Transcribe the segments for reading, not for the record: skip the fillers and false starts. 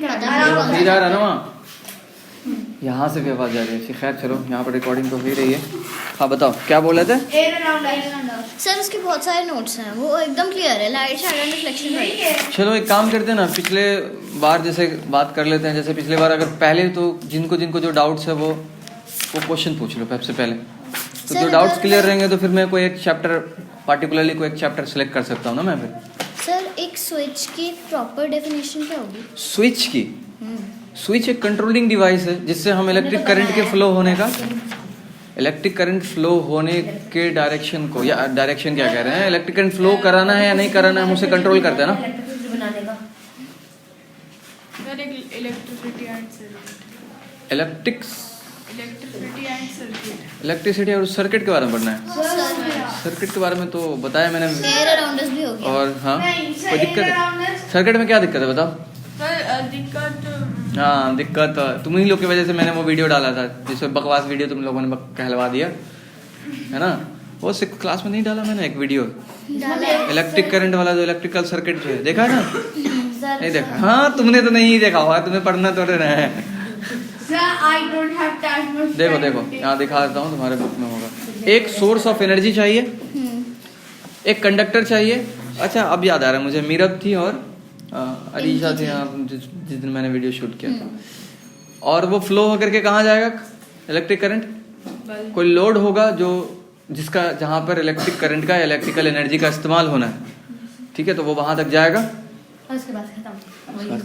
नहीं जा रहा ना वहाँ, यहाँ से भी आवाज आ रही है। खैर चलो, यहाँ पर रिकॉर्डिंग तो हो ही रही है। हाँ बताओ क्या बोले थे? सर उसके बहुत सारे नोट्स हैं, वो एकदम क्लियर है, लाइट शैडो रिफ्लेक्शन। चलो एक काम करते हैं ना, पिछले बार जैसे बात कर लेते हैं। जैसे पिछले बार अगर पहले तो जिनको जिनको जो डाउट्स है वो क्वेश्चन पूछ लो सबसे पहले, तो जो डाउट्स क्लियर रहेंगे तो फिर मैं कोई एक चैप्टर पार्टिकुलरली कोई एक चैप्टर सेलेक्ट कर सकता हूँ ना मैं फिर। सर एक स्विच की प्रॉपर डेफिनेशन क्या होगी? स्विच की, स्विच एक कंट्रोलिंग डिवाइस है जिससे हम इलेक्ट्रिक करंट के फ्लो होने का, इलेक्ट्रिक करंट फ्लो होने के डायरेक्शन को, या डायरेक्शन क्या कह रहे हैं, इलेक्ट्रिक करंट फ्लो कराना है या नहीं कराना है हम उसे कंट्रोल करते हैं ना। इलेक्ट्रिसिटी और सर्किट के बारे में पढ़ना है। सर्किट के बारे में तो बताया मैंने। भी हो गया। और हाँ कोई दिक्कत है सर्किट में? क्या दिक्कत है बताओ? हाँ दिक्कत तुम ही लोग की वजह से मैंने वो वीडियो डाला था जिसमें बकवास वीडियो तुम लोगों ने कहलवा दिया है ना। वो 6th क्लास में नहीं डाला मैंने एक वीडियो इलेक्ट्रिक करंट वाला, जो इलेक्ट्रिकल सर्किट जो है, देखा है ना? नहीं देखा? हाँ तुमने तो नहीं देखा होगा, तुम्हें पढ़ना तो रहा है। देखो देखो यहाँ दिखा देता हूँ, तुम्हारे बुक में होगा। एक सोर्स ऑफ एनर्जी चाहिए, एक कंडक्टर चाहिए। अच्छा अब याद आ रहा है मुझे, मीरब थी और अरीशा थी यहाँ जिस दिन मैंने वीडियो शूट किया था। और वो फ्लो होकर के कहाँ जाएगा इलेक्ट्रिक करंट? कोई लोड होगा जो जिसका जहाँ पर इलेक्ट्रिक करंट का, इलेक्ट्रिकल एनर्जी का इस्तेमाल होना है, ठीक है, तो वो वहां तक जाएगा। उसके बाद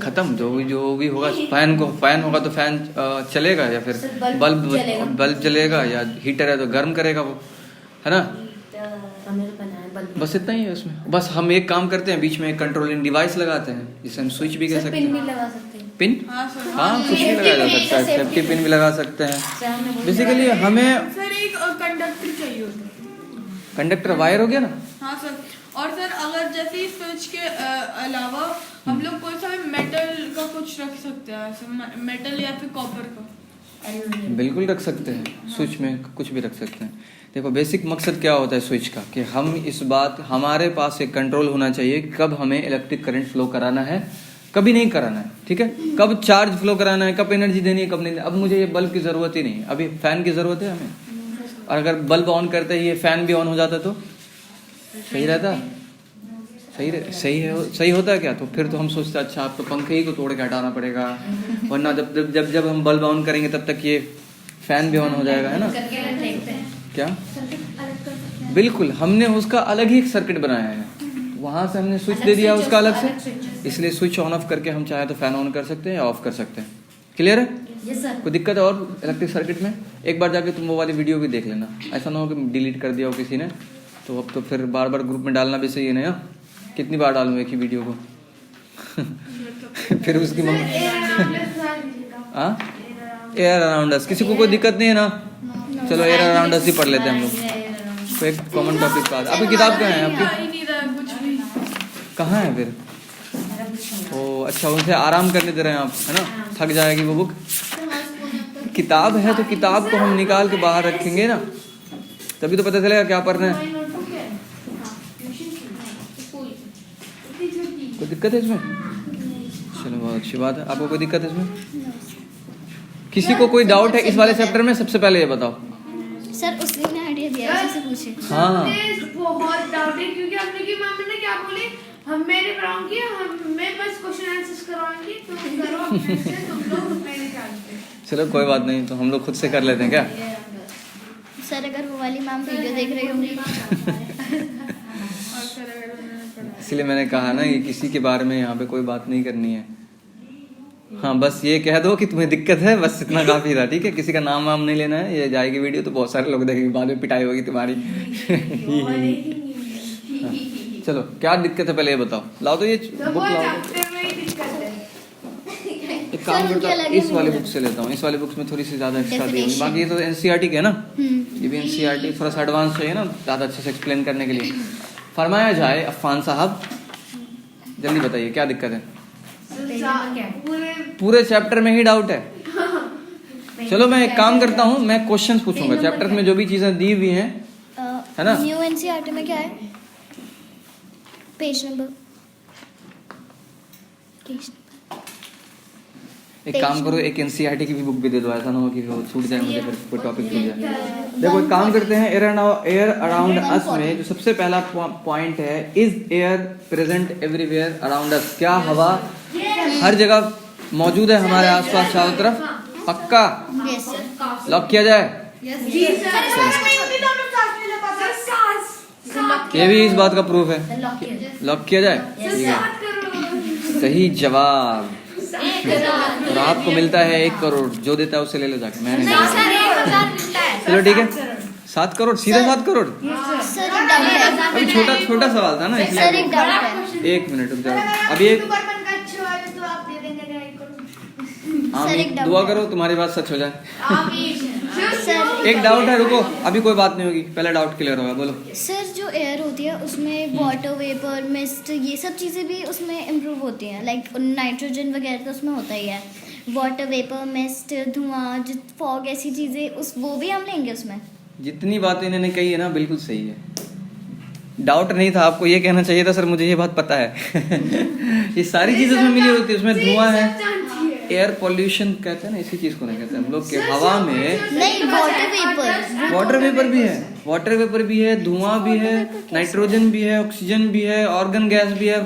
खत्म। जो भी होगा, फैन होगा तो फैन चलेगा, या फिर बल्ब चलेगा, या हीटर है तो गर्म करेगा वो, है ना। बस इतना ही है उसमें। बस हम एक काम करते हैं, बीच में एक कंट्रोलिंग डिवाइस लगाते हैं जिसे हम स्विच भी कह सकते हैं। पिन? हाँ कुछ भी लगाया जा सकता है, सेफ्टी पिन भी लगा सकते हैं। बेसिकली हमें सर एक कंडक्टर चाहिए होता है। कंडक्टर वायर हो गया ना? हाँ सर। और सर अगर जैसे स्विच के अलावा हम लोग कोई सा मेटल का कुछ रख सकते हैं, मेटल या फिर कॉपर का? बिल्कुल रख सकते हैं, स्विच में कुछ भी रख सकते हैं। देखो बेसिक मकसद क्या होता है स्विच का, कि हम इस बात, हमारे पास एक कंट्रोल होना चाहिए कब हमें इलेक्ट्रिक करंट फ्लो कराना है, कभी नहीं कराना है, ठीक है। कब चार्ज फ्लो कराना है, कब एनर्जी देनी है, कब नहीं। अब मुझे ये बल्ब की जरूरत ही नहीं, अभी फैन की जरूरत है हमें, और अगर बल्ब ऑन करते ही ये फैन भी ऑन हो जाता तो सही रहता? सही होता है क्या? तो फिर तो हम सोचते अच्छा आप तो पंखे ही को तोड़ के हटाना पड़ेगा, वरना जब हम बल्ब ऑन करेंगे तब तक ये फैन भी ऑन हो जाएगा, है ना। क्या? बिल्कुल, हमने उसका अलग ही सर्किट बनाया है, वहां से हमने स्विच दे दिया उसका अलग से, इसलिए स्विच ऑन ऑफ करके हम चाहे तो फैन ऑन कर सकते हैं या ऑफ कर सकते हैं। क्लियर है? कोई दिक्कत है और इलेक्ट्रिक सर्किट में? एक बार जाके तुम वो वाली वीडियो भी देख लेना, ऐसा ना हो कि डिलीट कर दिया हो किसी ने, तो अब तो फिर बार बार ग्रुप में डालना भी सही है ना। कितनी बार डालूं एक ही वीडियो को? फिर उसकी मम्मी एयर अराउंड अस, किसी को कोई दिक्कत नहीं है ना? चलो एयर अराउंड अस ही पढ़ लेते हैं हम लोग। तो एक कॉमन टॉपिक का आपकी किताब कहाँ है? आपकी कहाँ है फिर? ओ अच्छा, उनसे आराम करने दे रहे हैं आप, है ना, थक जाएगी वो बुक। किताब है तो किताब को हम निकाल के बाहर रखेंगे ना, तभी तो पता चलेगा क्या पढ़ना है। कोई दिक्कत है इसमें? चलो बहुत अच्छी बात है। आपको कोई दिक्कत है इसमें? किसी को कोई डाउट है इस वाले चैप्टर में? सबसे पहले ये बताओ सर। उसने ने आइडिया दिया है, उससे पूछे। हाँ बहुत डाउट है क्योंकि हमने की मम्मी ने क्या बोले, हम मैंने कराऊंगी, मैं बस क्वेश्चन आंसर्स करवाऊंगी, तुम करो अपने से, तुम लोग मैंने जानते। चलो कोई बात नहीं, तो हम लोग खुद से कर लेते हैं क्या? सर अगर वो वाली मैम वीडियो देख रही होंगी इसलिए मैंने कहा ना कि किसी के बारे में यहाँ पे कोई बात नहीं करनी है। हाँ बस ये कह दो कि तुम्हें दिक्कत है, बस इतना काफी था, ठीक है। किसी का नाम वाम नहीं लेना है, ये जाएगी वीडियो तो बहुत सारे लोग देखेंगे, बाद में पिटाई होगी तुम्हारी। हाँ, चलो क्या दिक्कत है पहले ये बताओ। लाओ तो ये बुक लाओ। एक काम करता हूँ, इस वाली बुक से लेता हूँ। इस वाली बुक्स में थोड़ी सी ज्यादा एक्स्ट्रा दी होगी, बाकी ये तो एनसीईआरटी के है ना, ये भी एनसीईआरटी थोड़ा सा एडवांस चाहिए ना, ज्यादा अच्छे से एक्सप्लेन करने के लिए। फरमाया जाए अफान साहब, जल्दी बताइए क्या दिक्कत है? पूरे चैप्टर में ही डाउट है। चलो मैं एक काम करता हूँ, मैं क्वेश्चंस पूछूंगा चैप्टर में जो भी चीजें दी हुई हैं, है ना। न्यू एनसीईआरटी में क्या है? पेज नंबर एक काम करो, एक एनसीईआरटी की भी बुक भी दे दो, ऐसा ना हो कि वो छूट जाए मुझे, फिर कोई टॉपिक छूट जाए। देखो एक काम करते हैं, एयर अराउंड अस में जो सबसे पहला पॉइंट है, is air present everywhere around us? क्या हवा हर जगह मौजूद है हमारे आसपास चारों तरफ? पक्का? Yes sir. लॉक किया जाए? ये भी इस बात का प्रूफ है। लॉक किया जाए? ठीक है, सही जवाब। और आपको मिलता है 1 करोड़, जो देता है उससे ले लो जाके, मैं नहीं नहीं सर 1000 मिलता है। चलो ठीक है, 7 करोड़, सीधे 7 करोड़। सर एक डाउट है। अभी छोटा सवाल था ना, सर एक डाउट है। इसलिए 1 मिनट रुक जाओ। अभी एक आमीन, दुआ करो तुम्हारी बात सच हो जाए। सर एक डाउट है, रुको, अभी कोई बात नहीं होगी, पहले डाउट क्लियर होगा, बोलो। सर जो एयर होती है उसमें वाटर वेपर, मिस्ट, ये सब चीज़ें भी उसमें इम्प्रूव होती हैं। लाइक नाइट्रोजन वगैरह तो उसमें होता ही है। वाटर वेपर, मिस्ट, धुआं, फॉग, ऐसी चीज़ें उस वो भी हम लेंगे उसमें। जितनी बातें इन्होंने कही है ना बिल्कुल सही है। डाउट नहीं था, आपको ये कहना चाहिए था सर मुझे ये बात पता है। ये सारी चीजें उसमें मिली होती है, उसमें धुआं है, एयर पॉल्यूशन कहते हैं ना, इसी चीज को नहीं कहते हम लोग के हवा में। नहीं वाटर वेपर, वाटर वेपर भी है, वाटर वेपर भी है, धुआं भी है, नाइट्रोजन भी है, ऑक्सीजन भी है, ऑर्गन गैस भी है,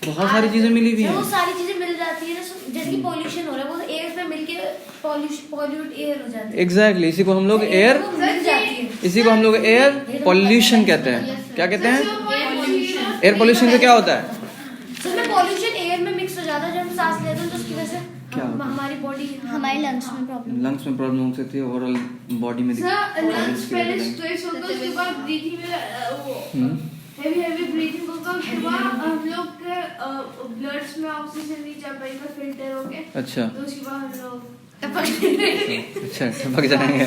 बहुत सारी चीजें मिली हुई वो हैं। सारी चीजें मिल जाती है, जैसे कि पॉल्यूशन हो रहा है वो एयर में मिलके पॉल्यूट एयर हो जाती है। एग्जैक्टली, इसी को हम लोग एयर, वो मिल जाती है। इसी को हम लोग एयर पॉल्यूशन कहते हैं। क्या कहते हैं? एयर पॉल्यूशन से क्या होता है? सर में पॉल्यूशन एयर में मिक्स हो जाता है, जब हम सांस लेते हैं तो उसकी वजह से क्या होता है? हमारी बॉडी हमारी लंग्स में प्रॉब्लम। लंग्स में प्रॉब्लम हो सकती है, ओवरऑल बॉडी में लंग्स पहले स्ट्रेस होगा, उसके बाद ब्रीथिंग में वो हेवी ब्रीथिंग होगा, उसके बाद हम लोग के ब्लड्स में ऑक्सीजन नहीं जा पाएगा फिल्टर होके। अच्छा तो उसके बाद हम लोग अच्छा टपक जाएंगे।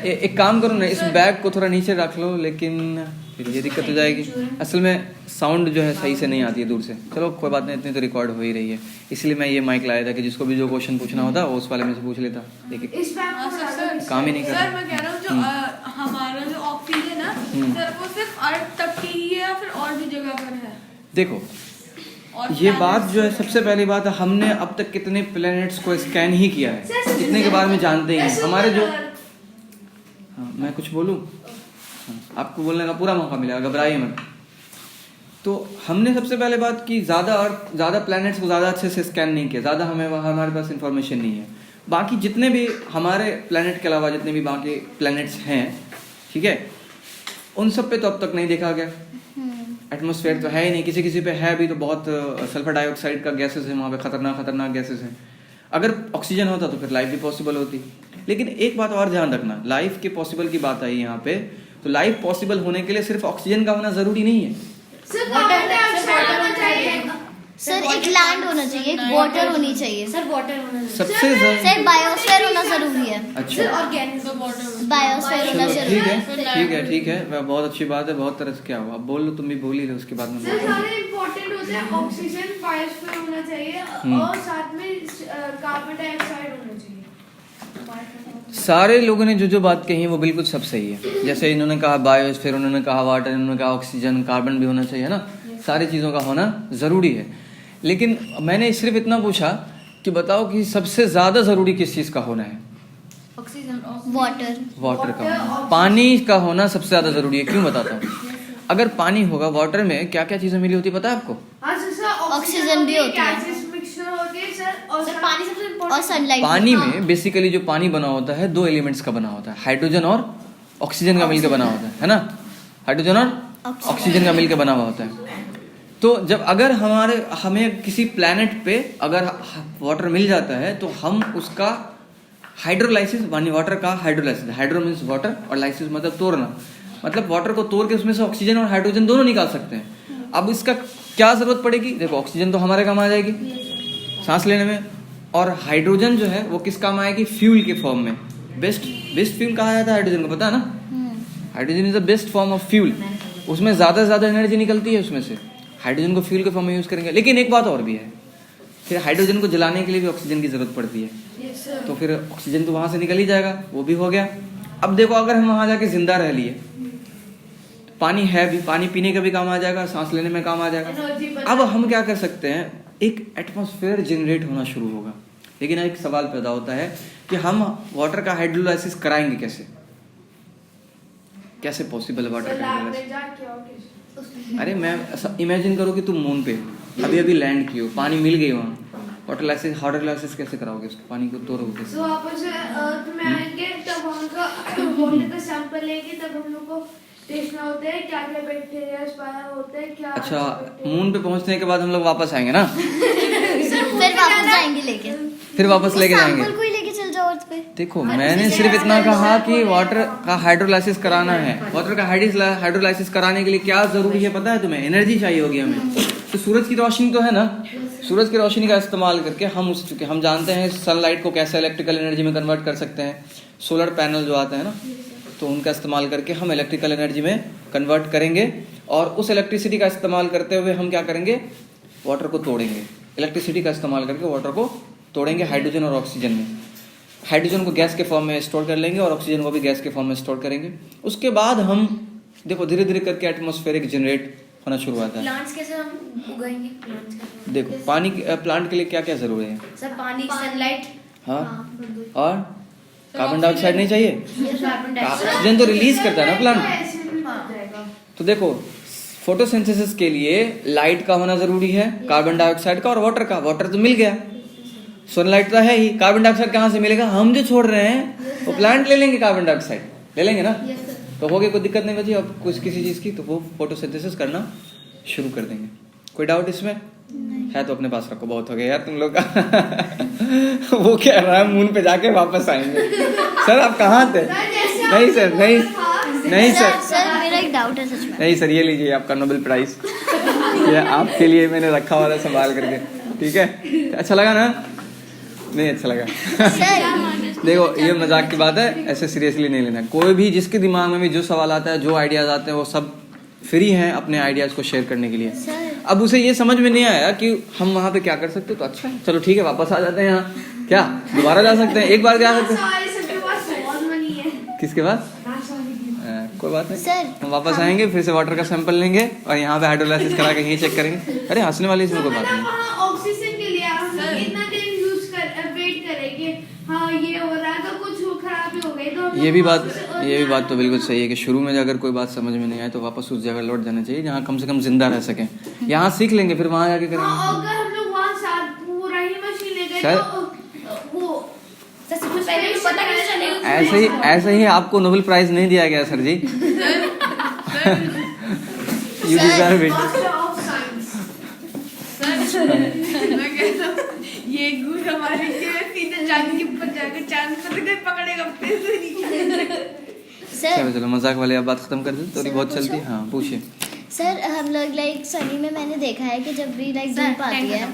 एक काम करो ना, इस बैग को थोड़ा नीचे रख लो, लेकिन फिर ये दिक्कत हो जाएगी। असल में साउंड जो है सही से नहीं आती है दूर से। चलो कोई बात नहीं, इतनी तो रिकॉर्ड हो ही रही है, इसलिए मैं ये माइक लाया था कि जिसको भी जो क्वेश्चन पूछना होता वो उस वाले में से पूछ लेता। लेकिन इस बैग को सर काम ही नहीं कर सर मैं कह रहा हूँ जो हमारा जो ऑक्सीजन है सर वो सिर्फ अर्थ तक की ही है या फिर और भी जगह पर है? देखो और ये बात जो है सबसे पहली बात है, हमने अब तक कितने प्लैनेट्स को स्कैन ही किया है, कितने के बारे में जानते ही हैं हमारे जो। हाँ मैं कुछ बोलूँ? आपको बोलने का पूरा मौका मिलेगा, घबराइए मत। तो हमने सबसे पहले बात की, ज़्यादा प्लैनेट्स को ज़्यादा अच्छे से स्कैन नहीं किया, ज़्यादा हमारे पास इंफॉर्मेशन नहीं है। बाकी जितने भी हमारे प्लैनेट के अलावा जितने भी बाकी प्लैनेट्स हैं, ठीक है, उन सब पे तो अब तक नहीं देखा गया। एटमॉस्फेयर तो है ही नहीं, किसी पे है भी तो बहुत सल्फर डाइऑक्साइड का गैसेस है वहाँ पे, खतरनाक गैसेस हैं। अगर ऑक्सीजन होता तो फिर लाइफ भी पॉसिबल होती। लेकिन एक बात और ध्यान रखना, लाइफ के पॉसिबल की बात आई यहाँ पे, तो लाइफ पॉसिबल होने के लिए सिर्फ ऑक्सीजन का होना जरूरी नहीं है। सर एक लैंड होना चाहिए, एक वाटर होनी चाहिए। सर वाटर होना चाहिए। सबसे सर बायोस्फीयर होना जरूरी है। अच्छा ऑर्गेनिक बायोस्फीयर होना चलो जरूरी है। ठीक है, वह बहुत अच्छी बात है, बहुत तरह से क्या हुआ, अब बोल लो, तुम भी बोल ही रहे, उसके बाद में सर सारे इम्पोर्टेंट होते हैं, ऑक्सीजन बायोस्फीयर होना चाहिए और साथ में कार्बन डाइऑक्साइड होना चाहिए। सारे लोगों ने जो बात कही है वो बिल्कुल सब सही है। जैसे इन्होंने कहा बायोस्फीयर, उन्होंने कहा वाटर, इन्होंने कहा ऑक्सीजन, कार्बन भी होना चाहिए ना, सारी चीज़ों का होना ज़रूरी है। लेकिन मैंने सिर्फ इतना पूछा कि बताओ कि सबसे ज़्यादा ज़रूरी किस चीज़ का होना है? ऑक्सीजन वाटर का होना, पानी का होना सबसे ज़्यादा ज़रूरी है। क्यों बताता हूँ, अगर पानी होगा, वाटर में क्या क्या चीज़ें मिली होती है पता है आपको? ऑक्सीजन भी होती है और सनलाइट। पानी में बेसिकली जो पानी बना होता है 2 एलिमेंट्स का बना होता है, हाइड्रोजन और ऑक्सीजन का मिलकर बना होता है ना, हाइड्रोजन और ऑक्सीजन का मिलकर बना हुआ होता है। तो जब अगर हमें किसी प्लैनेट पे अगर वाटर मिल जाता है तो हम उसका हाइड्रोलाइसिस, वाटर का हाइड्रोलाइसिस, हाइड्रो मीन्स वाटर और लाइसिस मतलब तोड़ना, मतलब वाटर को तोड़ के उसमें से ऑक्सीजन और हाइड्रोजन दोनों निकाल सकते हैं। अब इसका क्या जरूरत पड़ेगी? देखो ऑक्सीजन तो हमारे काम आ जाएगी सांस लेने में, और हाइड्रोजन जो है वो किस काम आएगी? फ्यूल के फॉर्म में। बेस्ट फ्यूल कहा जाता है हाइड्रोजन को, पता है ना? Hydrogen is the best form of fuel, उसमें ज्यादा से ज्यादा एनर्जी निकलती है उसमें से, हाइड्रोजन को फ्यूल के फॉर्म में यूज करेंगे। लेकिन एक बात और भी है, फिर हाइड्रोजन को जलाने के लिए भी ऑक्सीजन की जरूरत पड़ती है, तो फिर ऑक्सीजन तो वहां से निकल ही जाएगा, वो भी हो गया। अब देखो अगर हम वहां जाके जिंदा रह लिए, पानी है भी, पानी पीने का भी काम आ जाएगा, सांस लेने में काम आ जाएगा। अब हम क्या कर सकते हैं, एक एटमॉस्फेयर जनरेट होना शुरू होगा। लेकिन एक सवाल पैदा होता है कि हम वाटर का हाइड्रोलाइसिस कराएंगे कैसे? कैसे पॉसिबल है वाटर का हाइड्रोलाइसिस? अरे मैं इमेजिन करो कि तुम मून पे अभी अभी लैंड की हो, पानी मिल गई वहाँ, वाटर हाइड्रोलाइसिस कैसे कराओगे? उसके पानी को तोड़ोगे कैसे? तो वापस अर्थ में आएंगे तब हम उनका वाटर का सैंपल लेंगे, तब हम लोग को देखना होता है क्या क्या बैक्टीरिया पाया होता है क्या। अच्छा, मून पे पहुंचने के बाद हम लोग वापस आएंगे ना? फिर वापस जाएंगे लेके, फिर वापस लेके जाएंगे। सैंपल कोई लेके चल जाओ अर्थ पे। देखो, मैंने सिर्फ इतना कहा कि वाटर का हाइड्रोलाइसिस कराना है। वाटर का हाइड्रोलाइसिस कराने के लिए क्या जरूरी है पता है तुम्हें? एनर्जी चाहिए होगी हमें। तो सूरज की रोशनी तो है ना, सूरज की रोशनी का इस्तेमाल करके हम जानते हैं सनलाइट को कैसे इलेक्ट्रिकल एनर्जी में कन्वर्ट कर सकते हैं। सोलर पैनल जो आते हैं ना, तो उनका इस्तेमाल करके हम इलेक्ट्रिकल एनर्जी में कन्वर्ट करेंगे, और उस इलेक्ट्रिसिटी का इस्तेमाल करते हुए हम क्या करेंगे? वाटर को तोड़ेंगे। इलेक्ट्रिसिटी का इस्तेमाल करके वाटर को तोड़ेंगे हाइड्रोजन और ऑक्सीजन में। हाइड्रोजन को गैस के फॉर्म में स्टोर कर लेंगे और ऑक्सीजन को भी गैस के फॉर्म में स्टोर करेंगे। उसके बाद हम देखो धीरे धीरे करके एटमॉस्फेरिक जनरेट होना शुरू होता है। प्लांट्स कैसे हम उगाएंगे? प्लांट्स देखो पानी प्लांट के लिए क्या क्या जरूरी है? सर पानी, सनलाइट, हाँ, और कार्बन डाइऑक्साइड नहीं चाहिए? Carbon dioxide. ऑक्सीजन तो रिलीज करता है ना प्लांट। तो देखो फोटोसिंथेसिस के लिए लाइट का होना जरूरी है, कार्बन डाइऑक्साइड का और वाटर का। वाटर तो मिल गया, सनलाइट तो है ही, कार्बन डाइऑक्साइड कहाँ से मिलेगा? हम जो छोड़ रहे हैं वो प्लांट ले लेंगे, कार्बन डाइऑक्साइड ले लेंगे ना। तो हो गई, कोई दिक्कत नहीं बची अब कुछ किसी चीज की, तो वो फोटोसिंथेसिस करना शुरू कर देंगे। कोई डाउट इसमें है तो अपने पास रखो, बहुत हो गया यार तुम लोग का। वो कह रहा है मून पे जाके वापस आएंगे। सर आप कहाँ थे? नहीं सर, नहीं सर, सर मेरा एक डाउट है सच में। नहीं सर, ये लीजिए आपका नोबेल प्राइज, ये आपके लिए मैंने रखा हुआ था संभाल करके, ठीक है? अच्छा लगा ना? नहीं अच्छा लगा? सर देखो ये मजाक की बात है, ऐसे सीरियसली नहीं लेना। कोई भी जिसके दिमाग में भी जो सवाल आता है, जो आइडियाज आते हैं, वो सब फ्री हैं अपने आइडियाज को शेयर करने के लिए। सर अब उसे ये समझ में नहीं आया कि हम वहाँ पे क्या कर सकते, तो अच्छा है, चलो ठीक है, वापस आ जाते हैं यहाँ। क्या दोबारा जा सकते हैं? एक बार जा सकते हैं। किसके पास? कोई बात नहीं सर, हम वापस आएंगे, फिर से वाटर का सैंपल लेंगे और यहाँ पे हाइड्रोलाइसिस करा के यहीं चेक करेंगे। अरे हंसने वाली इसमें कोई बात नहीं। ऑक्सीजन के लिए हम इतना देर यूज कर वेट करेंगे, हाँ ये हो रहा है तो कुछ खराबी हो गई तो ये भी बात तो बिल्कुल सही है कि शुरू में अगर कोई बात समझ में नहीं आए तो वापस उस जगह लौट जाना चाहिए जहाँ कम से कम जिंदा रह सके। यहाँ सीख लेंगे, फिर वहाँ जाके करेंगे। अगर हम लोग वहाँ साथ पूरा ही मशीन ले गए तो वो पहले भी पता कैसे चलेगा? ऐसे ही आपको नोबेल प्राइज नहीं दिया गया सर जी। You deserve it. मैं कहता हूँ ये गुड़ हमारे सीधे चांद के ऊपर जाकर चांद पर पकड़ेगा। सर चलो मजाक वाली आप बात खत्म कर दे, थोड़ी बहुत चलती है। हाँ पूछिए। सर हम लोग लाइक सनी में मैंने देखा है कि जब भी लाइक धूप आती है।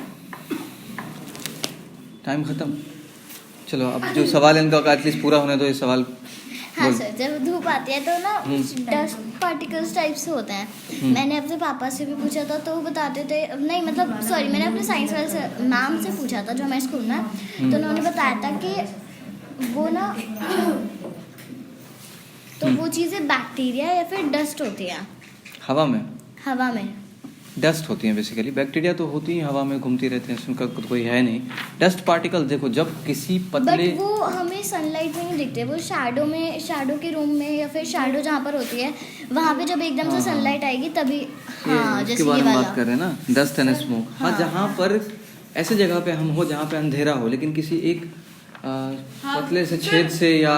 टाइम खत्म। चलो अब जो सवाल है इनका एटलीस्ट पूरा होने दो ये सवाल। हाँ सर, जब धूप आती है तो ना डस्ट पार्टिकल्स टाइप से होते हैं। मैंने अपने पापा से भी पूछा था तो वो बताते थे, नहीं मतलब सॉरी, मैंने अपने साइंस वाले से मैम से पूछा था जो हमारे स्कूल में, तो उन्होंने बताया था कि वो ना तो वो चीज़ें बैक्टीरिया या फिर डस्ट होती है हवा में। हवा में डस्ट होती हैं बेसिकली, बैक्टीरिया तो होती हैं हवा में घूमती रहते हैं, उनका कोई है नहीं। डस्ट पार्टिकल देखो जब किसी पतले, बट वो हमें सनलाइट में नहीं दिखते, वो शैडो में, शैडो के रूम में या फिर शैडो जहाँ पर होती है वहाँ पे जब एकदम से सनलाइट आएगी तभी। हाँ उसके जैसे बारे ये में वाला बात कर रहे हैं ना, डस्ट एंड स्मोक। हाँ जहाँ पर ऐसे जगह पे हम हो जहाँ पे अंधेरा हो, लेकिन किसी एक पतले से छेद से या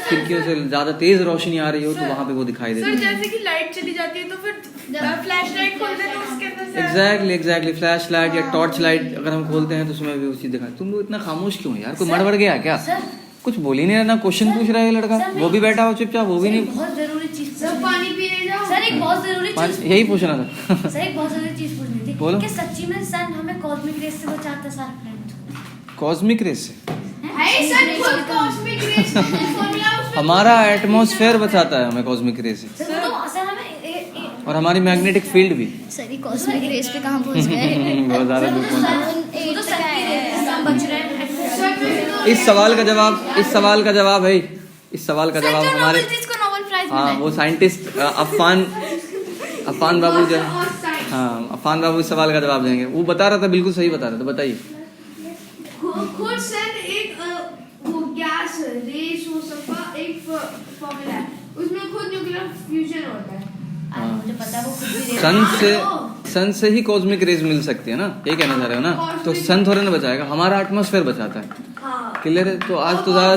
खिड़कियों से ज्यादा तेज रोशनी आ रही हो तो वहाँ पे वो दिखाई देती है। सर जैसे कि लाइट चली जाती है तो फिर फ्लैश लाइट खोलते हैं तो उसके अंदर से एग्जैक्टली फ्लैश लाइट या टॉर्च लाइट अगर हम खोलते हैं तो उसमें भी वो चीज दिखाई। तुम लोग इतना खामोश क्यों है यार? कोई मर गया क्या? कुछ बोल ही नहीं रहा ना, क्वेश्चन पूछ रहा है लड़का, वो भी बैठा हो चुपचाप, वो भी नहीं। बहुत जरूरी चीज सब पानी पीने जाओ। सर, एक बहुत जरूरी चीज, यही पूछना था। सर एक बहुत जरूरी चीज पूछनी थी। बोलो। कि सच्ची में सन हमें कॉस्मिक रेस से बचाता है सारे प्लैनेट? कॉस्मिक रेस से है सर, खुद कॉस्मिक रेस फॉर्मूला उसमें हमारा एटमॉस्फेयर बचाता है हमें कॉस्मिक रेस से, सर वो तो सर हमें और हमारी मैग्नेटिक फील्ड भी। सर ये कॉस्मिक रेस पे कहाँ पहुँच गए? बहुत ज्यादा दूर पहुंचा। वो तो सर की रेस हम बच रहे हैं। इस सवाल का जवाब है, इस सवाल का जवाब हमारे, नोबेल प्राइज हाँ वो साइंटिस्ट अफान बाबू जो, हाँ अफान बाबू इस सवाल का जवाब देंगे। वो बता रहा था, बिल्कुल सही बता रहा था, बताइए। खुद सन एक वो गैस रेस वो सबका एक फॉर्मूला है, उसमें खुद न्यूक्लियर फ्यूजन होता है। मुझे पता है वो खुद भी सन से ही कॉस्मिक रेज मिल सकती है ना, ये कहना चाह रहे हो ना। तो सन थोड़ा ना बचाएगा, हमारा एटमॉस्फेयर बचाता है। हाँ, क्लियर है। तो आज तो ज्यादा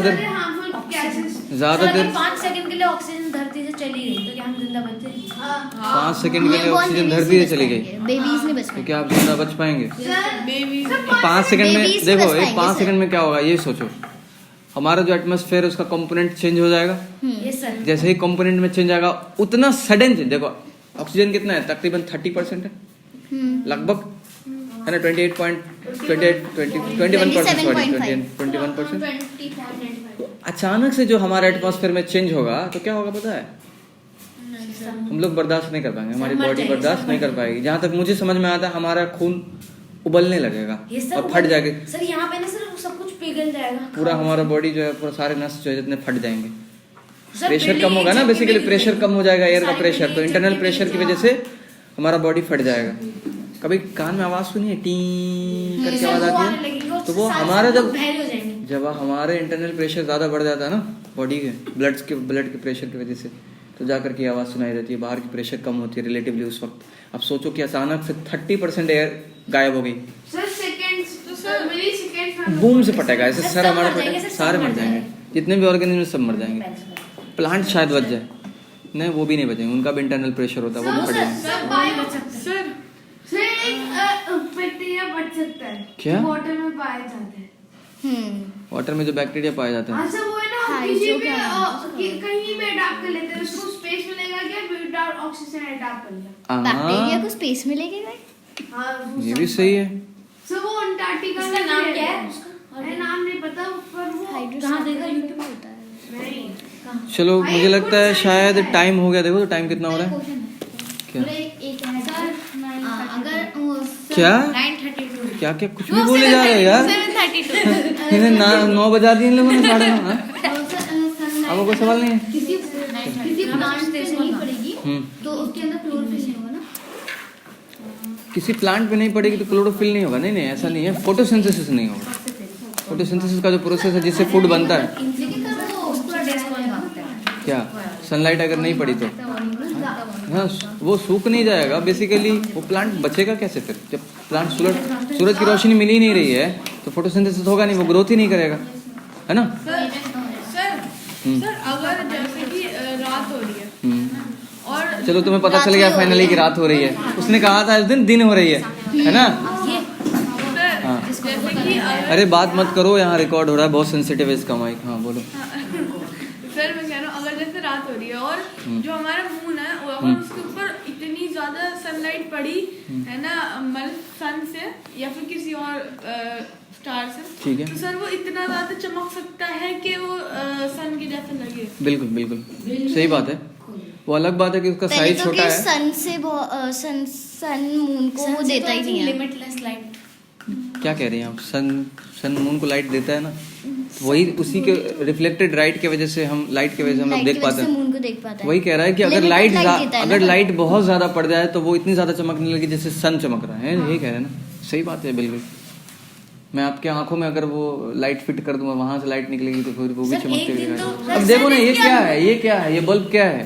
देर 5 सेकंड के लिए ऑक्सीजन धरती से चली गई तो क्या हम जिंदा बचे? 5 सेकंड के लिए ऑक्सीजन धरती से चली गई बेबीज नहीं बच तो क्या आप जिंदा बच पाएंगे? बेबी 5 सेकंड में Babies देखो, बच एक पाएंगे, 5 सर। सेकंड में क्या होगा ये सोचो। हमारा जो एटमॉस्फेयर है उसका कंपोनेंट चेंज हो जाएगा। Yes sir. जैसे ही कंपोनेंट में चेंज आएगा उतना सडन चेंज। देखो ऑक्सीजन कितना है, तकरीबन 30% है लगभग, है ना। 21% तो अचानक से जो हमारे एटमॉस्फेयर में चेंज होगा तो क्या होगा पता है? हम लोग बर्दाश्त नहीं कर पाएंगे, हमारी मर बॉडी जाएंगे, बर्दाश्त सब नहीं कर पाएगी। जहां तक मुझे समझ में आता है हमारा खून उबलने लगेगा और फट जाएगा सर। यहाँ पे ना सर वो सब कुछ पिघल जाएगा पूरा। हमारा बॉडी जो है पूरा सारे नस जो है जितने फट जाएंगे। सर, प्रेशर कम होगा ना, बेसिकली प्रेशर कम हो जाएगा, एयर का प्रेशर। तो इंटरनल प्रेशर की वजह से हमारा बॉडी फट जाएगा। कभी कान में आवाज सुनी है टी करके आवाज आती है, तो वो हमारा जब हमारे इंटरनल प्रेशर ज्यादा बढ़ जाता है ना बॉडी के ब्लड के प्रेशर की वजह से, तो जाकर के आवाज सुनाई देती है। बाहर की प्रेशर कम होती है रिलेटिवली उस वक्त। अब सोचो कि अचानक से 30% एयर गायब हो गई, सर सेकंड्स तो सर मिलीसेकंड्स बूम से फटेगा ऐसे। सर हमारा मर जाएंगे, फटेगा, सर, सारे सब मर मर जाएंगे, जाएंगे। जितने भी ऑर्गेनिज्म सब मर जाएंगे। प्लांट शायद बच जाए, नहीं वो भी नहीं बचेंगे, उनका भी इंटरनल प्रेशर होता है, वो भी फट जाएंगे। सर बायो सर सर एक बैक्टीरिया बच सकता है क्या? वाटर में पाया जाता है। वाटर में जो बैक्टीरिया पाया जाता है, अच्छा वो है ना, हाँ, किसी जो भी क्या कहीं भी अडॉप्ट कर लेते हैं, उसको स्पेस में लेगा क्या विदाउट ऑक्सीजन अडॉप्ट कर लिया। बैक्टीरिया हाँ को स्पेस में लेके गए। हाँ वो ये भी सही है। सर वो अंटार्कटिका उसका में नाम भी क्या है है। उसका? अरे नाम नहीं पता पर वो कहाँ देखा? यूट्यूब पे होता है। नहीं। चलो मुझे लगता है शायद टाइम हो गया। देखो तो टाइम कितना हो रहा है क्या? अगर क्या 9:32 क्या क्या कुछ भी बोले जा रहे हो यार। 7:32 इन्हें 9 बजा दिए इन लोगों ने, 9:30। हाँ? अब कोई सवाल नहीं है। किसी प्लांट पे नहीं पड़ेगी तो उसके अंदर क्लोरोफिल नहीं होगा ना। किसी प्लांट पे नहीं पड़ेगी तो क्लोरोफिल नहीं होगा। नहीं नहीं ऐसा नहीं है, फोटोसिंथेसिस नहीं होगा। फोटोसिंथेसिस का जो प्रोसेस है जिससे फूड बनता है, लेकिन सर वो पूरा डेस्क भागता है। क्या सनलाइट अगर नहीं पड़ी तो हाँ वो सूख नहीं जाएगा। बेसिकली वो प्लांट बचेगा कैसे फिर? जब प्लांट सूरज की रोशनी मिल ही नहीं रही है तो फोटोसिंथेसिस होगा नहीं, वो ग्रोथ ही नहीं करेगा, है ना। सर अगर जैसे कि रात हो रही है और चलो तुम्हें पता चल गया फाइनली कि रात हो रही है। उसने कहा था उस दिन हो रही है ना। सर हाँ। जैसे कि अरे बात मत करो, यहाँ रिकॉर्ड हो रहा है, बहुत सेंसिटिव है इसका माइक। हाँ बोलो। सर मैं कह रहा हूँ अगर जैसे रात हो रही है और जो हमारा मून है वो अगर उसके ऊपर इतनी ज्यादा सनलाइट पड़ी है ना, मतलब सन से या फिर किसी और स्टार से, ठीक है। तो सर वो इतना ज्यादा चमक सकता है कि वो सन के जैसा लगे। बिल्कुल बिल्कुल सही बात है। वो अलग बात है कि उसका पहले साइज तो छोटा कि है। सन मून को वो देता ही नहीं है। Limitless light. क्या कह रही हैं आप? सन मून को लाइट देता है ना, वही उसी के रिफ्लेक्टेड लाइट की वजह से हम लाइट की वजह से हम लोग देख पाते हैं। मून को देख पाते हैं। वही कह रहा है कि अगर Limited लाइट light देता है ना अगर पर। लाइट बहुत ज्यादा पड़ जाए तो वो इतनी ज्यादा चमकने लगी जैसे सन चमक रहा है। यही कह रहे हैं ना, सही बात है बिल्कुल। मैं आपके आंखों में अगर वो लाइट फिट कर दूंगा, वहां से लाइट निकलेगी तो फिर वो भी सर, चमकते एक दिन रहेगा। तो- अब देखो ना ये क्या है, ये क्या है, ये बल्ब क्या है?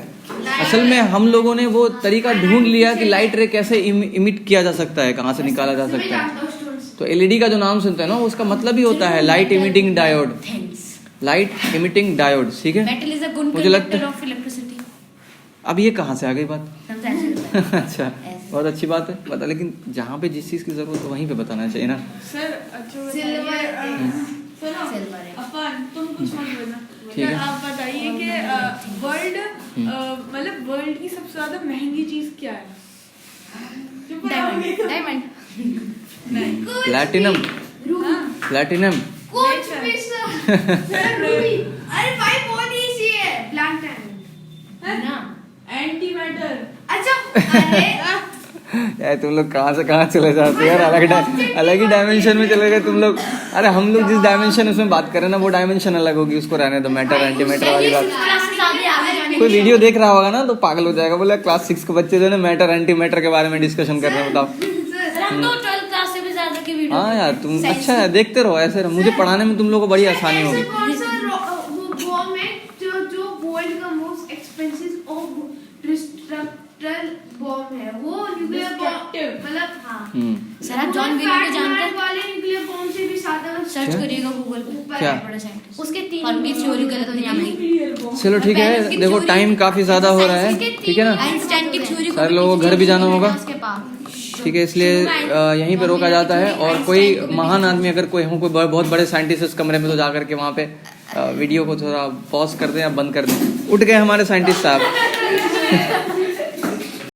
असल में हम लोगों ने वो तरीका ढूंढ लिया कि लाइट रे कैसे इमिट किया जा सकता है, कहाँ से निकाला जा सकता है। तो एलईडी का जो नाम सुनते हैं ना, उसका मतलब ही होता है light emitting diode. Light emitting diode, ठीक है। मेटल इज अ गुड मुझे लगता कंडक्टर है ऑफ इलेक्ट्रिसिटी। अब ये कहाँ से आ गई बात? समझा? अच्छा बहुत अच्छी बात है बता, लेकिन जहाँ पे जिस चीज की जरूरत है वहीं पे बताना चाहिए ना। सर अच्छा सिल्वर सुनो अपन तुम कुछ मत बोलना। ठीक है। आप बताइए कि वर्ल्ड मतलब वर्ल्ड की सबसे ज्यादा महंगी चीज क्या है? डायमंड। नहीं प्लैटिनम। हाँ? प्लैटिनम कुछ भी सर रूबी। अरे भाई बहुत इजी है, ब्लैक डायमंड ना एंटी मैटर। अच्छा अरे यार तुम लोग कहाँ से कहाँ चले जाते हो यार, अलग ही डायमेंशन में चले गए तुम लोग। अरे हम लोग जिस डायमेंशन उसमें बात करें ना वो डायमेंशन अलग होगी, उसको रहने दो। मैटर एंटी मैटर वाली बात कोई वीडियो देख रहा होगा ना तो पागल हो जाएगा, बोले क्लास 6 के बच्चे जो है मैटर एंटी मैटर के बारे में डिस्कशन कर रहे हैं। बताओ सर हम तो 12th क्लास से भी ज्यादा की वीडियो हाँ यार तुम अच्छा है, देखते रहो ऐसे रहो। मुझे पढ़ाने में तुम लोगों को बड़ी आसानी होगी। ऐसा कौन सा वो बॉम्ब है जो वर्ल्ड का मोस्ट एक्सपेंसिव और डिस्ट्रक्टर बॉम्ब है? वो न्यूक्लियर बॉम्ब मतलब हाँ सर आप जॉन विलियम को जानते हैं? वाले न्यूक्लियर बॉम्ब से भी ज्यादा सर्च करिएगा गूगल पे, ऊपर क्या? है। बड़ा साइंटिस्ट उसके 3 और उनकी थ्योरी गलत नहीं आएगी। चलो ठीक है, देखो टाइम काफी ज्यादा हो रहा है, ठीक है ना? आइंस्टाइन की थ्योरी सारे लोगों को घर भी जाना होगा, उसके पास। ठीक है, इसलिए यहीं पे रोका जाता है। और कोई महान आदमी अगर कोई हो, कोई बहुत बड़े साइंटिस्ट इस कमरे में, तो जाकर के वहाँ पे वीडियो को थोड़ा पॉज कर दें या बंद कर दें। उठ गए हमारे साइंटिस्ट साहब।